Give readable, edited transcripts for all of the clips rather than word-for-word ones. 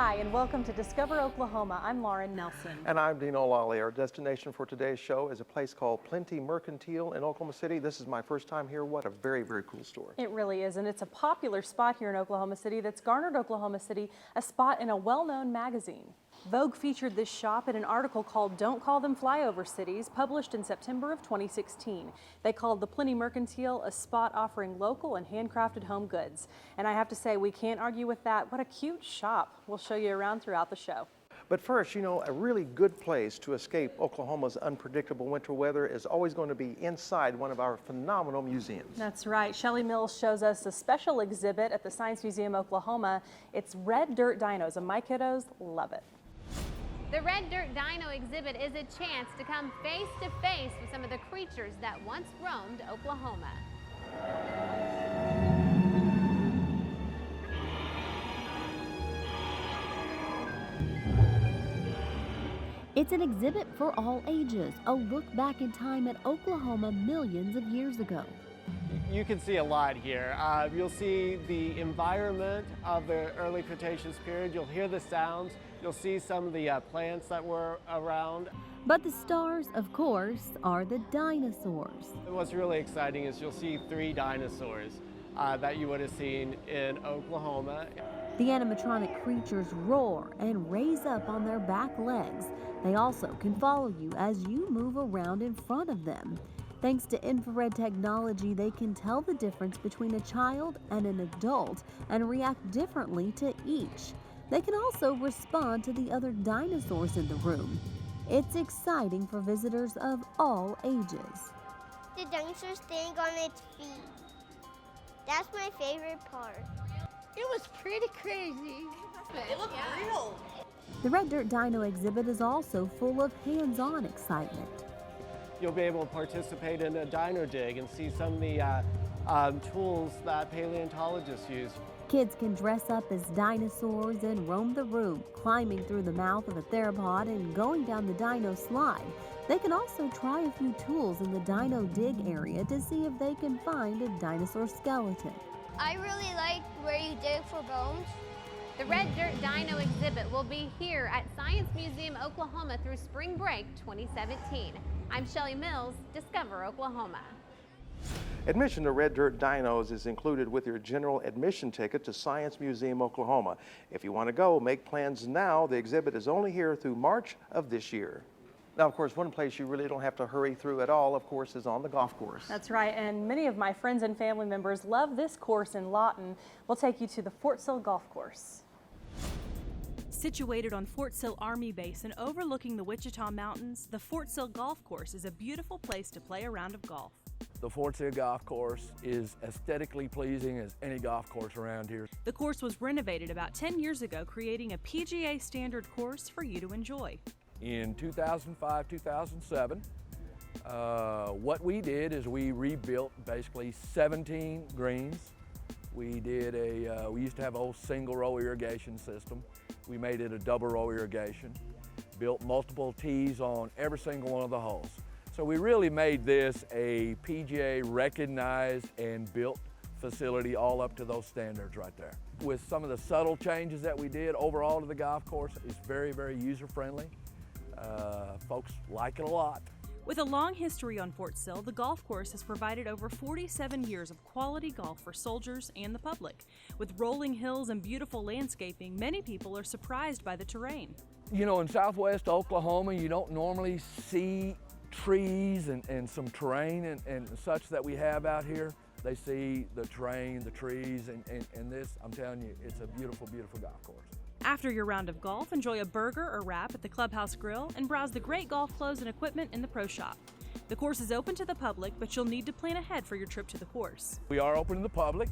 Hi, and welcome to Discover Oklahoma. I'm Lauren Nelson. And I'm Dino Lally. Our destination for today's show is a place called Plenty Mercantil in Oklahoma City. This is my first time here. What a very, very cool store. It really is, and it's a popular spot here in Oklahoma City that's garnered Oklahoma City a spot in a well-known magazine. Vogue featured this shop in an article called Don't Call Them Flyover Cities, published in September of 2016. They called the Plenty Mercantil a spot offering local and handcrafted home goods. And I have to say, we can't argue with that. What a cute shop. We'll show you around throughout the show. But first, you know, a really good place to escape Oklahoma's unpredictable winter weather is always going to be inside one of our phenomenal museums. That's right. Shelley Mills shows us a special exhibit at the Science Museum, Oklahoma. It's Red Dirt Dinos, and my kiddos love it. The Red Dirt Dino exhibit is a chance to come face to face with some of the creatures that once roamed Oklahoma. It's an exhibit for all ages, a look back in time at Oklahoma millions of years ago. You can see a lot here. You'll see the environment of the early Cretaceous period. You'll hear the sounds. You'll see some of the plants that were around. But the stars, of course, are the dinosaurs. And what's really exciting is you'll see 3 dinosaurs that you would have seen in Oklahoma. The animatronic creatures roar and raise up on their back legs. They also can follow you as you move around in front of them. Thanks to infrared technology, they can tell the difference between a child and an adult and react differently to each. They can also respond to the other dinosaurs in the room. It's exciting for visitors of all ages. The dinosaur standing on its feet. That's my favorite part. It was pretty crazy. It looked real. The Red Dirt Dino exhibit is also full of hands-on excitement. You'll be able to participate in a dino dig and see some of the tools that paleontologists use. Kids can dress up as dinosaurs and roam the room, climbing through the mouth of a theropod and going down the dino slide. They can also try a few tools in the dino dig area to see if they can find a dinosaur skeleton. I really like where you dig for bones. The Red Dirt Dino exhibit will be here at Science Museum, Oklahoma through Spring Break 2017. I'm Shelley Mills, Discover Oklahoma. Admission to Red Dirt Dinos is included with your general admission ticket to Science Museum, Oklahoma. If you want to go, make plans now. The exhibit is only here through March of this year. Now, of course, one place you really don't have to hurry through at all, of course, is on the golf course. That's right, and many of my friends and family members love this course in Lawton. We'll take you to the Fort Sill Golf Course. Situated on Fort Sill Army Base and overlooking the Wichita Mountains, the Fort Sill Golf Course is a beautiful place to play a round of golf. The Fort Sill Golf Course is aesthetically pleasing as any golf course around here. The course was renovated about 10 years ago, creating a PGA standard course for you to enjoy. In 2005-2007, what we did is we rebuilt basically 17 greens. We did we used to have an old single row irrigation system. We made it a double row irrigation, built multiple tees on every single one of the holes. So we really made this a PGA recognized and built facility all up to those standards right there. With some of the subtle changes that we did overall to the golf course, it's very, very user-friendly. Folks like it a lot. With a long history on Fort Sill, the golf course has provided over 47 years of quality golf for soldiers and the public. With rolling hills and beautiful landscaping, many people are surprised by the terrain. You know, in southwest Oklahoma, you don't normally see trees and some terrain and such that we have out here. They see the terrain, the trees, and this, I'm telling you, it's a beautiful, beautiful golf course. After your round of golf, enjoy a burger or wrap at the Clubhouse Grill and browse the great golf clothes and equipment in the Pro Shop. The course is open to the public, but you'll need to plan ahead for your trip to the course. We are open to the public,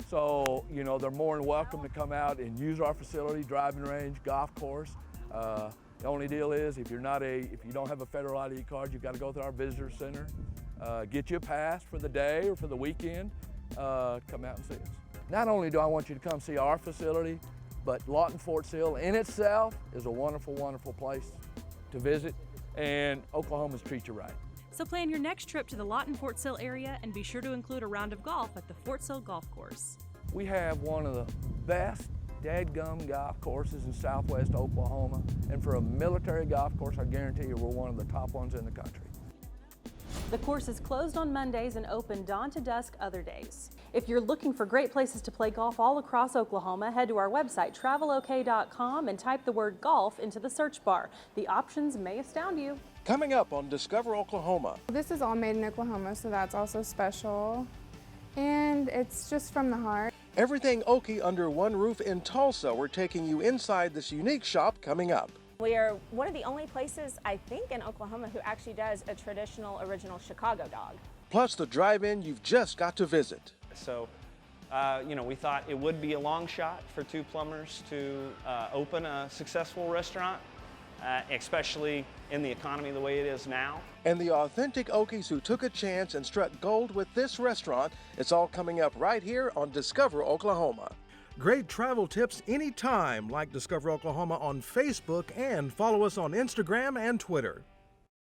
so you know they're more than welcome to come out and use our facility, driving range, golf course. The only deal is if you don't have a federal ID card, you've got to go to our visitor center, get you a pass for the day or for the weekend, come out and see us. Not only do I want you to come see our facility, but Lawton Fort Sill in itself is a wonderful, wonderful place to visit, and Oklahomans treat you right. So plan your next trip to the Lawton Fort Sill area and be sure to include a round of golf at the Fort Sill Golf Course. We have one of the best dadgum golf courses in southwest Oklahoma. And for a military golf course, I guarantee you we're one of the top ones in the country. The course is closed on Mondays and open dawn to dusk other days. If you're looking for great places to play golf all across Oklahoma, head to our website, travelok.com, and type the word golf into the search bar. The options may astound you. Coming up on Discover Oklahoma. This is all made in Oklahoma, so that's also special. And it's just from the heart. Everything Okie under one roof in Tulsa. We're taking you inside this unique shop coming up. We are one of the only places, I think, in Oklahoma who actually does a traditional original Chicago dog. Plus the drive-in you've just got to visit. So, we thought it would be a long shot for two plumbers to open a successful restaurant, especially in the economy the way it is now. And the authentic Okies who took a chance and struck gold with this restaurant. It's all coming up right here on Discover Oklahoma. Great travel tips anytime, like Discover Oklahoma on Facebook and follow us on Instagram and Twitter.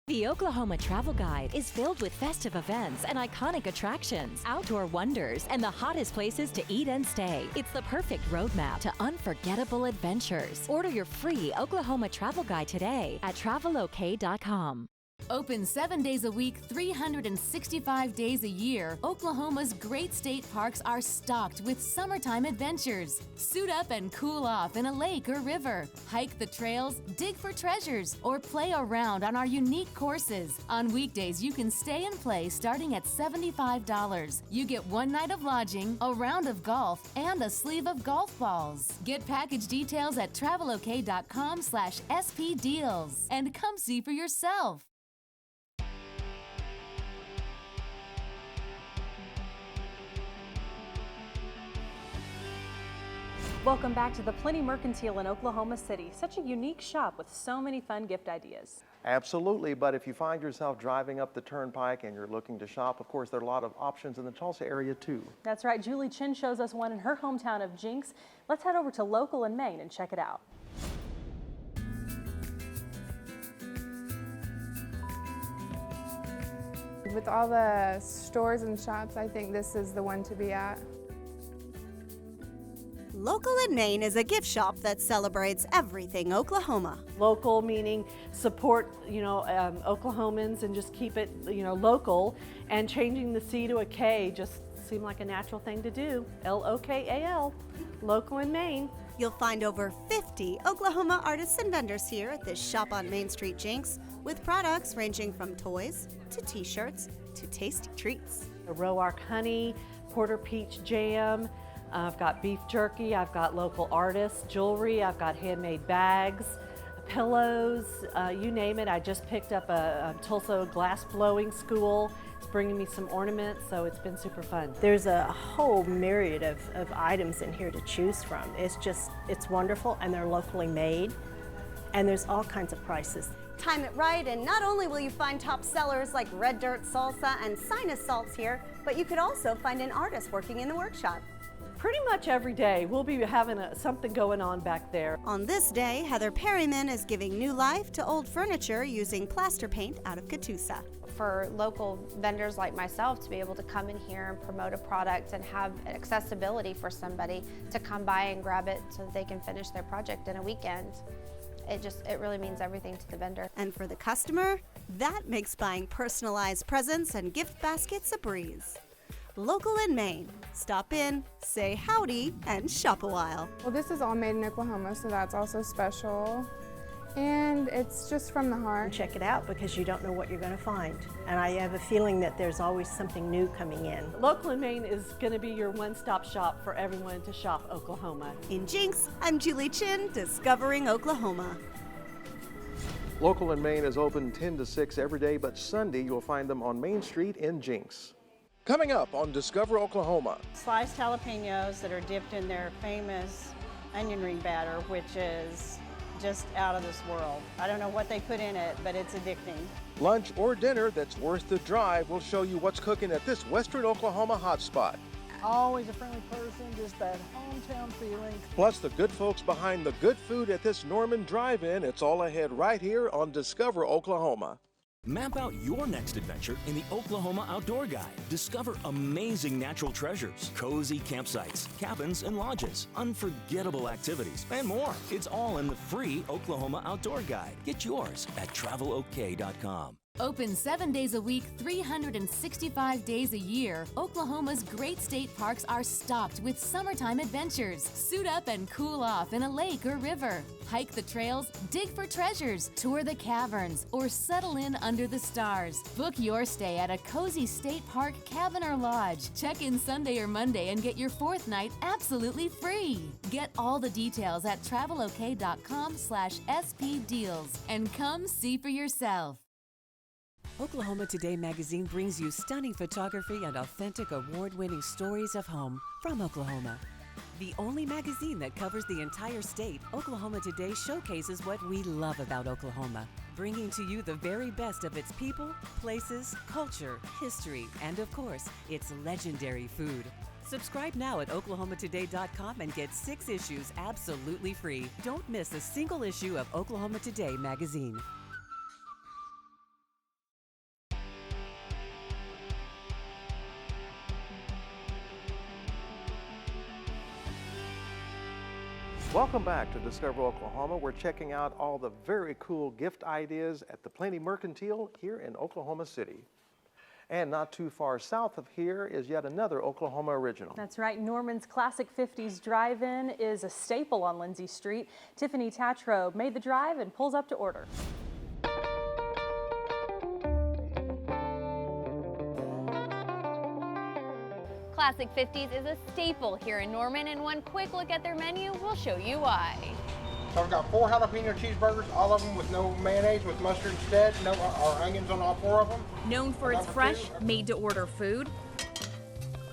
The Oklahoma Travel Guide is filled with festive events and iconic attractions, outdoor wonders, and the hottest places to eat and stay. It's the perfect roadmap to unforgettable adventures. Order your free Oklahoma Travel Guide today at travelok.com. Open 7 days a week, 365 days a year, Oklahoma's great state parks are stocked with summertime adventures. Suit up and cool off in a lake or river. Hike the trails, dig for treasures, or play around on our unique courses. On weekdays, you can stay and play starting at $75. You get 1 night of lodging, a round of golf, and a sleeve of golf balls. Get package details at travelok.com/spdeals and come see for yourself. Welcome back to the Plenty Mercantil in Oklahoma City. Such a unique shop with so many fun gift ideas. Absolutely, but if you find yourself driving up the turnpike and you're looking to shop, of course, there are a lot of options in the Tulsa area too. That's right. Julie Chin shows us one in her hometown of Jinx. Let's head over to Local in Maine and check it out. With all the stores and shops, I think this is the one to be at. Local in Maine is a gift shop that celebrates everything Oklahoma. Local meaning support, Oklahomans and just keep it, local. And changing the C to a K just seemed like a natural thing to do. L-O-K-A-L, Local in Maine. You'll find over 50 Oklahoma artists and vendors here at this shop on Main Street Jinx, with products ranging from toys to t-shirts to tasty treats. Roark honey, Porter peach jam. I've got beef jerky, I've got local artists, jewelry, I've got handmade bags, pillows, you name it. I just picked up a Tulsa glass blowing school. It's bringing me some ornaments, so it's been super fun. There's a whole myriad of items in here to choose from. It's wonderful, and they're locally made, and there's all kinds of prices. Time it right, and not only will you find top sellers like Red Dirt Salsa and Sinus Salts here, but you could also find an artist working in the workshop. Pretty much every day we'll be having something going on back there. On this day, Heather Perryman is giving new life to old furniture using plaster paint out of Catoosa. For local vendors like myself to be able to come in here and promote a product and have accessibility for somebody to come by and grab it so that they can finish their project in a weekend. It really means everything to the vendor. And for the customer, that makes buying personalized presents and gift baskets a breeze. Local in Maine. Stop in, say howdy, and shop a while. Well, this is all made in Oklahoma, so that's also special. And it's just from the heart. Check it out because you don't know what you're going to find. And I have a feeling that there's always something new coming in. Local in Maine is going to be your one-stop shop for everyone to shop Oklahoma. In Jinx, I'm Julie Chin, discovering Oklahoma. Local in Maine is open 10 to 6 every day, but Sunday you'll find them on Main Street in Jinx. Coming up on Discover Oklahoma. Sliced jalapenos that are dipped in their famous onion ring batter, which is just out of this world. I don't know what they put in it, but it's addicting. Lunch or dinner that's worth the drive. We'll show you what's cooking at this Western Oklahoma hotspot. Always a friendly person, just that hometown feeling. Plus the good folks behind the good food at this Norman Drive-In. It's all ahead right here on Discover Oklahoma. Map out your next adventure in the Oklahoma Outdoor Guide. Discover amazing natural treasures, cozy campsites, cabins and lodges, unforgettable activities, and more. It's all in the free Oklahoma Outdoor Guide. Get yours at travelok.com. Open 7 days a week, 365 days a year, Oklahoma's great state parks are stocked with summertime adventures. Suit up and cool off in a lake or river. Hike the trails, dig for treasures, tour the caverns, or settle in under the stars. Book your stay at a cozy state park cabin or lodge. Check in Sunday or Monday and get your 4th night absolutely free. Get all the details at travelok.com/spdeals and come see for yourself. Oklahoma Today magazine brings you stunning photography and authentic award-winning stories of home from Oklahoma. The only magazine that covers the entire state, Oklahoma Today showcases what we love about Oklahoma, bringing to you the very best of its people, places, culture, history, and of course, its legendary food. Subscribe now at oklahomatoday.com and get 6 issues absolutely free. Don't miss a single issue of Oklahoma Today magazine. Welcome back to Discover Oklahoma. We're checking out all the very cool gift ideas at the Plenty Mercantil here in Oklahoma City. And not too far south of here is yet another Oklahoma original. That's right. Norman's Classic 50s Drive-In is a staple on Lindsay Street. Tiffany Tatro made the drive and pulls up to order. Classic 50s is a staple here in Norman, and one quick look at their menu will show you why. So I've got 4 jalapeno cheeseburgers, all of them with no mayonnaise, with mustard instead, no or onions on all 4 of them. Known for its fresh, made-to-order food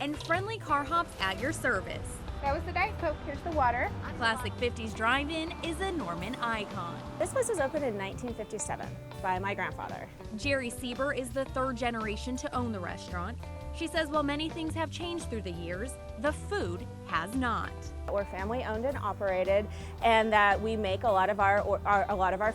and friendly car hops at your service. That was the Diet Coke. Here's the water. Classic 50s Drive-In is a Norman icon. This place was opened in 1957 by my grandfather. Jerry Sieber is the 3rd generation to own the restaurant. She says while many things have changed through the years, the food has not. We're family owned and operated, and that we make a lot of our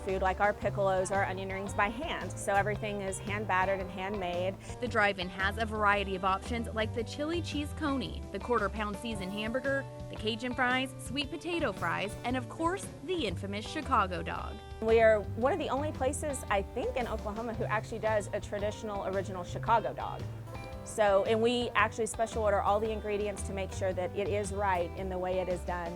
food, like our pickles, our onion rings, by hand. So everything is hand battered and handmade. The drive-in has a variety of options like the chili cheese coney, the quarter-pound seasoned hamburger, the Cajun fries, sweet potato fries, and of course the infamous Chicago dog. We are one of the only places, I think, in Oklahoma who actually does a traditional original Chicago dog. So, and we actually special order all the ingredients to make sure that it is right in the way it is done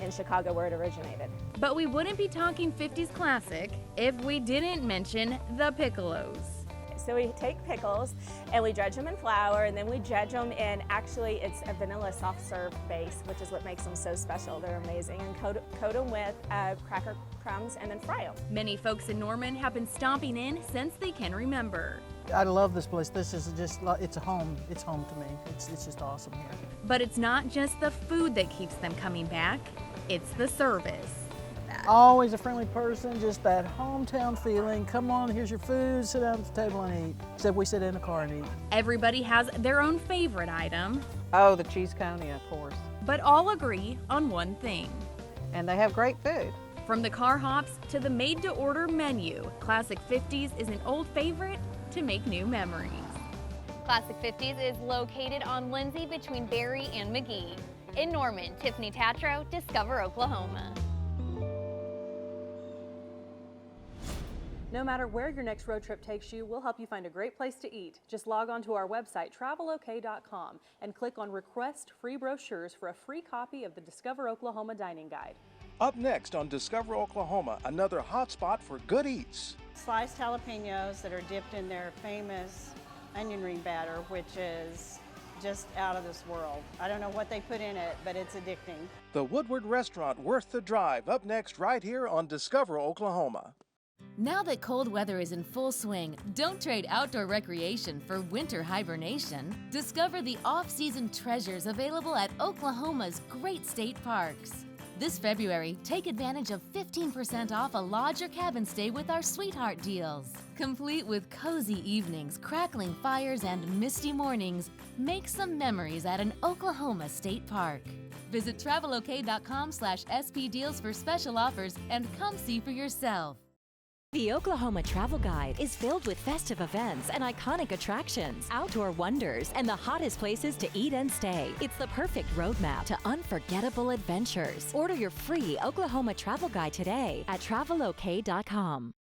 in Chicago where it originated. But we wouldn't be talking 50s classic if we didn't mention the piccolos. So we take pickles and we dredge them in flour, and then we dredge them in, actually it's a vanilla soft serve base, which is what makes them so special. They're amazing, and coat them with cracker crumbs and then fry them. Many folks in Norman have been stomping in since they can remember. I love this place. This is just, it's a home. It's home to me. It's just awesome here. But it's not just the food that keeps them coming back, it's the service. Always a friendly person, just that hometown feeling. Come on, here's your food, sit down at the table and eat. Except we sit in the car and eat. Everybody has their own favorite item. Oh, the cheese coney, of course. But all agree on one thing. And they have great food. From the car hops to the made-to-order menu, Classic 50s is an old favorite to make new memories. Classic 50s is located on Lindsay between Berry and McGee. In Norman, Tiffany Tatro, Discover Oklahoma. No matter where your next road trip takes you, we'll help you find a great place to eat. Just log on to our website, travelok.com, and click on Request Free Brochures for a free copy of the Discover Oklahoma Dining Guide. Up next on Discover Oklahoma, another hot spot for good eats. Sliced jalapenos that are dipped in their famous onion ring batter, which is just out of this world. I don't know what they put in it, but it's addicting. The Woodward Restaurant, worth the drive, up next right here on Discover Oklahoma. Now that cold weather is in full swing, don't trade outdoor recreation for winter hibernation. Discover the off-season treasures available at Oklahoma's great state parks. This February, take advantage of 15% off a lodge or cabin stay with our Sweetheart deals. Complete with cozy evenings, crackling fires, and misty mornings, make some memories at an Oklahoma state park. Visit travelok.com/spdeals for special offers and come see for yourself. The Oklahoma Travel Guide is filled with festive events and iconic attractions, outdoor wonders, and the hottest places to eat and stay. It's the perfect roadmap to unforgettable adventures. Order your free Oklahoma Travel Guide today at travelok.com.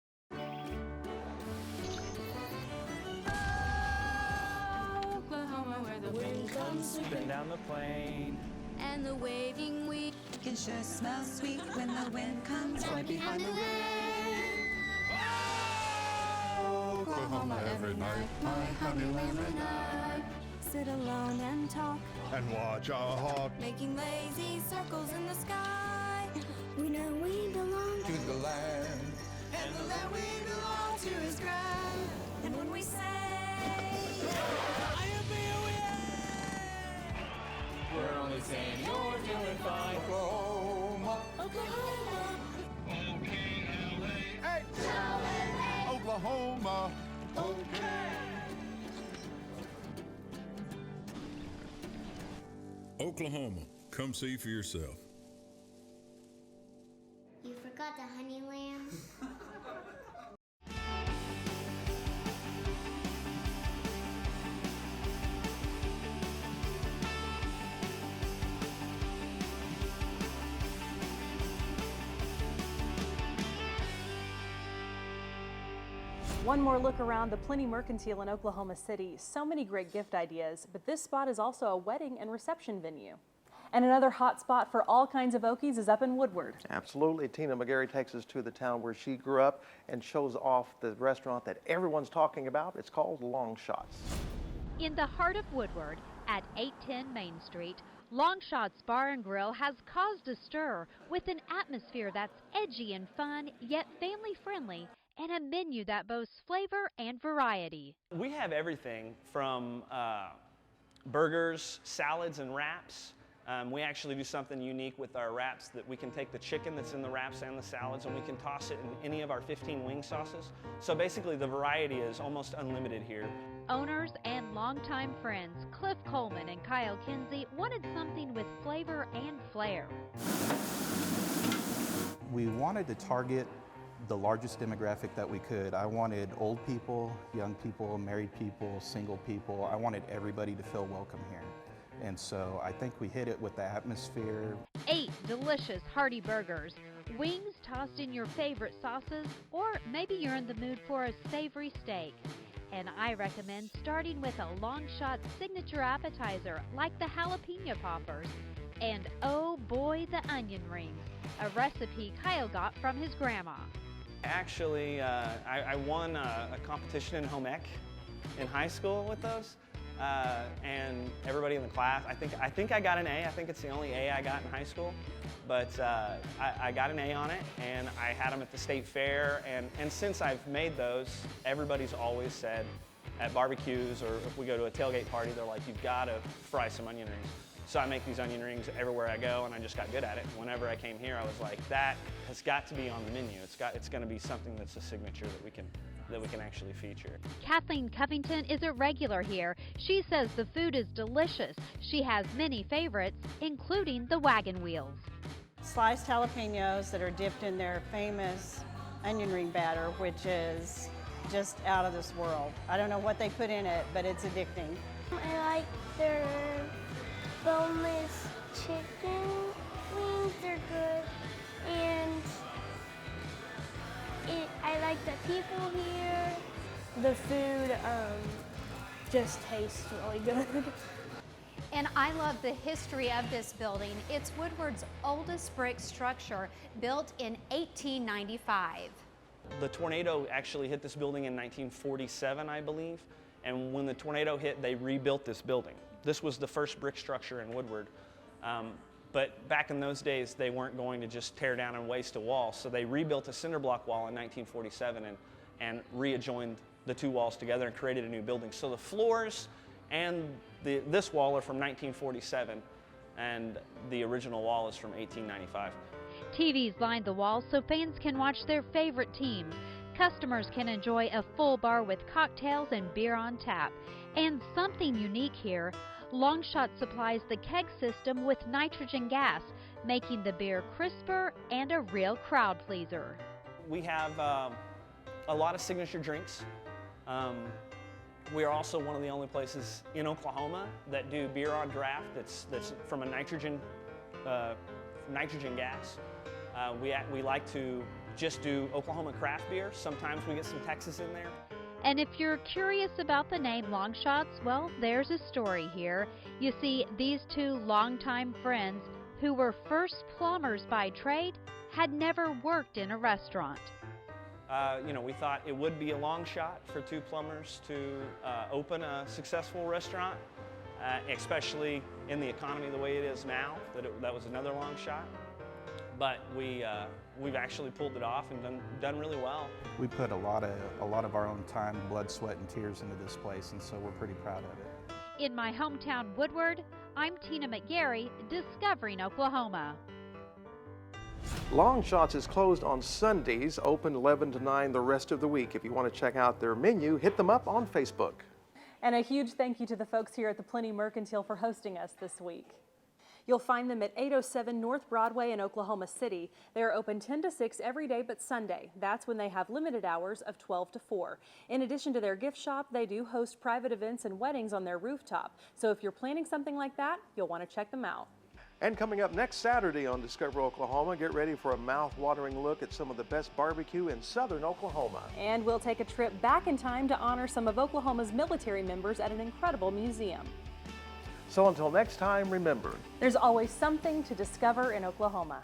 Oklahoma, where the wind comes sweeping down the plain, and the waving wheat can sure smell sweet when the wind comes right behind the rain. Oklahoma every night, my honey lamb and I sit alone and talk and watch a hawk making lazy circles in the sky. We know we belong to the land, and the land we belong to is grand. And when we say, we're only saying you're doing fine. Oklahoma, Oklahoma, hey, Oklahoma, Oklahoma, come see for yourself. You forgot the honey lamb? One more look around the Plenty Mercantil in Oklahoma City. So many great gift ideas, but this spot is also a wedding and reception venue. And another hot spot for all kinds of Okies is up in Woodward. Absolutely. Tina McGarry takes us to the town where she grew up and shows off the restaurant that everyone's talking about. It's called Longshots. In the heart of Woodward, at 810 Main Street, Longshots Bar and Grill has caused a stir with an atmosphere that's edgy and fun, yet family-friendly, and a menu that boasts flavor and variety. We have everything from burgers, salads, and wraps. We actually do something unique with our wraps that we can take the chicken that's in the wraps and the salads and we can toss it in any of our 15 wing sauces. So basically the variety is almost unlimited here. Owners and longtime friends Cliff Coleman and Kyle Kinsey wanted something with flavor and flair. We wanted to target the largest demographic that we could. I wanted old people, young people, married people, single people. I wanted everybody to feel welcome here. And so I think we hit it with the atmosphere. 8 delicious hearty burgers, wings tossed in your favorite sauces, or maybe you're in the mood for a savory steak. And I recommend starting with a Longshot signature appetizer like the jalapeno poppers. And oh boy, the onion rings, a recipe Kyle got from his grandma. Actually, I won a competition in home ec in high school with those. And everybody in the class, I think I got an A. I think it's the only A I got in high school. But I got an A on it, and I had them at the state fair. And since I've made those, everybody's always said at barbecues or if we go to a tailgate party, they're like, you've got to fry some onion rings. So I make these onion rings everywhere I go, and I just got good at it. Whenever I came here, I was like, that has got to be on the menu. It's going to be something that's a signature that we can actually feature. Kathleen Covington is a regular here. She says the food is delicious. She has many favorites, including the wagon wheels. Sliced jalapenos that are dipped in their famous onion ring batter, which is just out of this world. I don't know what they put in it, but it's addicting. I like their boneless chicken wings, they're good, and I like the people here. The food just tastes really good. And I love the history of this building. It's Woodward's oldest brick structure, built in 1895. The tornado actually hit this building in 1947, I believe. And when the tornado hit, they rebuilt this building. This was the first brick structure in Woodward. But back in those days, they weren't going to just tear down and waste a wall. So they rebuilt a cinder block wall in 1947 and readjoined the two walls together and created a new building. So the floors and this wall are from 1947, and the original wall is from 1895. TVs line the walls so fans can watch their favorite teams. Customers can enjoy a full bar with cocktails and beer on tap. And something unique here, Longshot supplies the keg system with nitrogen gas, making the beer crisper and a real crowd pleaser. We have a lot of signature drinks. We are also one of the only places in Oklahoma that do beer on draft that's from a nitrogen gas. We like to just do Oklahoma craft beer. Sometimes we get some Texas in there. And if you're curious about the name Longshots, well, there's a story here. You see, these two longtime friends who were first plumbers by trade had never worked in a restaurant. You know, we thought it would be a long shot for two plumbers to open a successful restaurant, especially in the economy the way it is now, that was another long shot. But we've actually pulled it off and done really well. We put a lot of our own time, blood, sweat, and tears into this place, and so we're pretty proud of it. In my hometown, Woodward, I'm Tina McGarry, discovering Oklahoma. Longshots is closed on Sundays, open 11 to 9 the rest of the week. If you want to check out their menu, hit them up on Facebook. And a huge thank you to the folks here at the Plenty Mercantil for hosting us this week. You'll find them at 807 North Broadway in Oklahoma City. They are open 10 to 6 every day but Sunday. That's when they have limited hours of 12 to 4. In addition to their gift shop, they do host private events and weddings on their rooftop. So if you're planning something like that, you'll want to check them out. And coming up next Saturday on Discover Oklahoma, get ready for a mouth-watering look at some of the best barbecue in southern Oklahoma. And we'll take a trip back in time to honor some of Oklahoma's military members at an incredible museum. So until next time, remember, there's always something to discover in Oklahoma.